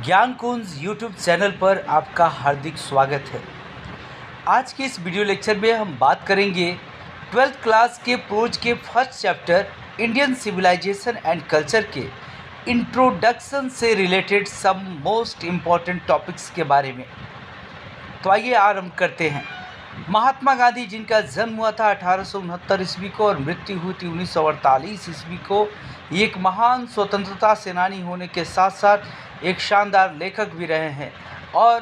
ज्ञान कुंज YouTube channel पर आपका हार्दिक स्वागत है। आज के इस वीडियो लेक्चर में हम बात करेंगे 12th क्लास के प्रोज के first chapter Indian civilisation and culture के इंट्रोडक्शन से related some most important topics के बारे में। तो आइए आरंभ करते हैं। महात्मा गांधी, जिनका जन्म हुआ था 1869 ईस्वी को और मृत्यु हुई थी 1948 ईस्वी को, एक महान स्वतंत्रता सेनानी होने के साथ साथ एक शानदार लेखक भी रहे हैं। और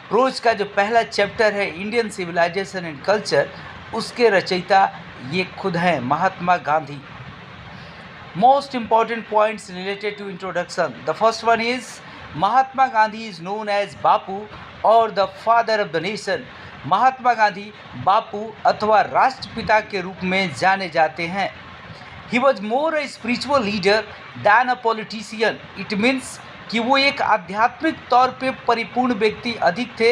प्रोज का जो पहला चैप्टर है इंडियन सिविलाइजेशन एंड कल्चर, उसके रचयिता ये खुद हैं Mahatma Gandhi. Most important points related to introduction. The first one is Mahatma Gandhi is known as Bapu और the father of the nation. Mahatma Gandhi Bapu अथवा राष्ट्रपिता के रूप में जाने जाते हैं। He was more a spiritual leader than a politician. It means कि वो एक आध्यात्मिक तौर पे परिपूर्ण व्यक्ति अधिक थे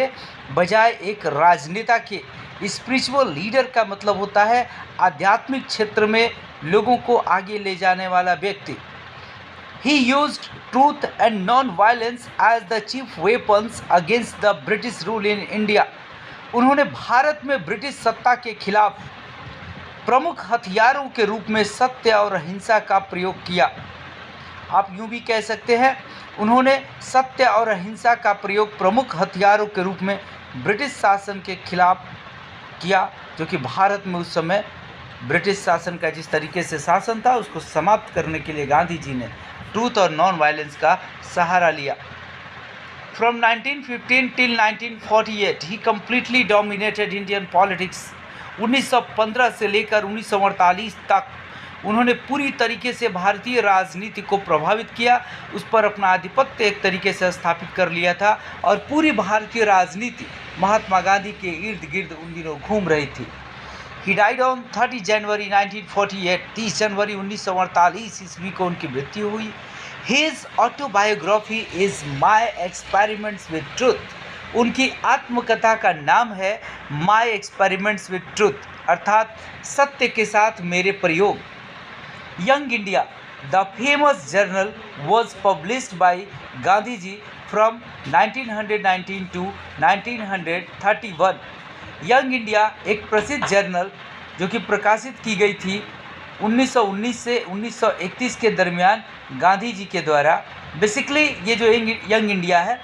बजाय एक राजनेता के। स्पिरिचुअल लीडर का मतलब होता है आध्यात्मिक क्षेत्र में लोगों को आगे ले जाने वाला व्यक्ति। He used truth and non-violence as the chief weapons against the British rule in India. उन्होंने भारत में ब्रिटिश सत्ता के खिलाफ प्रमुख हथियारों के रूप में सत्य और अहिंसा का प्रयोग किया। आप यूँ भी कह सकते हैं, उन्होंने सत्य और अहिंसा का प्रयोग प्रमुख हथियारों के रूप में ब्रिटिश शासन के खिलाफ किया, जो कि भारत में उस समय ब्रिटिश शासन का जिस तरीके से शासन था उसको समाप्त करने के लिए गांधी जी ने ट्रूथ और नॉन वायलेंस का सहारा लिया। From 1915 till 1948 he completely dominated Indian politics. 1915 से लेकर 1948 तक उन्होंने पूरी तरीके से भारतीय राजनीति को प्रभावित किया, उस पर अपना आधिपत्य एक तरीके से स्थापित कर लिया था और पूरी भारतीय राजनीति महात्मा गांधी के इर्द गिर्द उन दिनों घूम रही थी। He died on 30 जनवरी 1948. 30 जनवरी 1948 ईस्वी को उनकी मृत्यु हुई। His autobiography is My Experiments with Truth. उनकी आत्मकथा का नाम है My Experiments with Truth, अर्थात सत्य के साथ मेरे प्रयोग। Young India, the famous journal, was published by Gandhi ji from 1919 to 1931. Young India एक प्रसिद्ध जर्नल जो कि प्रकाशित की गई थी 1919 से 1931 के दरमियान गांधी जी के द्वारा। बेसिकली ये जो यंग इंडिया है,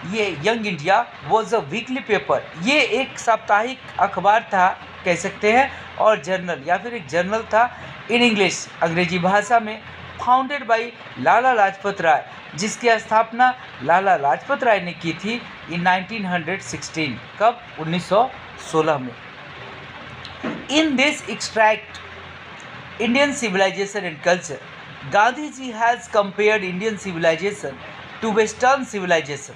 ये young India was a weekly paper. ये एक साप्ताहिक अखबार था कह सकते हैं, और जर्नल या फिर एक जर्नल था इन इंग्लिश, अंग्रेजी भाषा में, फाउंडेड बाय लाला लाजपत राय, जिसकी स्थापना लाला लाजपत राय ने की थी इन 1916। कब? 1916 में। In this extract Indian civilisation and culture, Gandhi ji has compared Indian civilisation to western civilisation,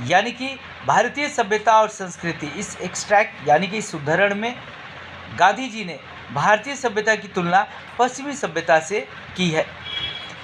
यानी कि भारतीय सभ्यता और संस्कृति। इस एक्सट्रैक्ट यानी कि इस उद्धरण में गांधी जी ने भारतीय सभ्यता की तुलना पश्चिमी सभ्यता से की है।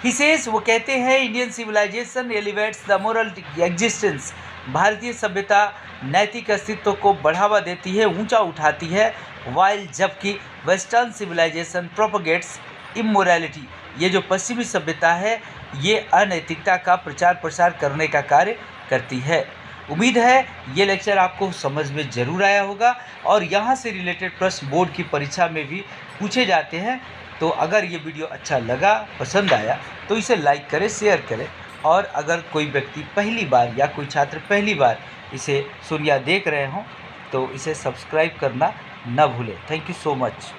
ही सेज, वो कहते हैं, Indian civilisation elevates the moral existence, भारतीय सभ्यता नैतिक अस्तित्व को बढ़ावा देती है, ऊंचा उठाती है, वाइल जबकि वेस्टर्न सिविलाइजेशन प्रोपगेट्स इमोरलिटी, ये जो पश्चिमी सभ्यता है ये अनैतिकता का प्रचार प्रसार करने का कार्य करती है। उम्मीद है ये लेक्चर आपको समझ में ज़रूर आया होगा और यहाँ से रिलेटेड प्रश्न बोर्ड की परीक्षा में भी पूछे जाते हैं। तो अगर ये वीडियो अच्छा लगा, पसंद आया, तो इसे लाइक करें, शेयर करें, और अगर कोई व्यक्ति पहली बार या कोई छात्र पहली बार इसे सुन या देख रहे हों तो इसे सब्सक्राइब करना न भूलें। Thank you so much.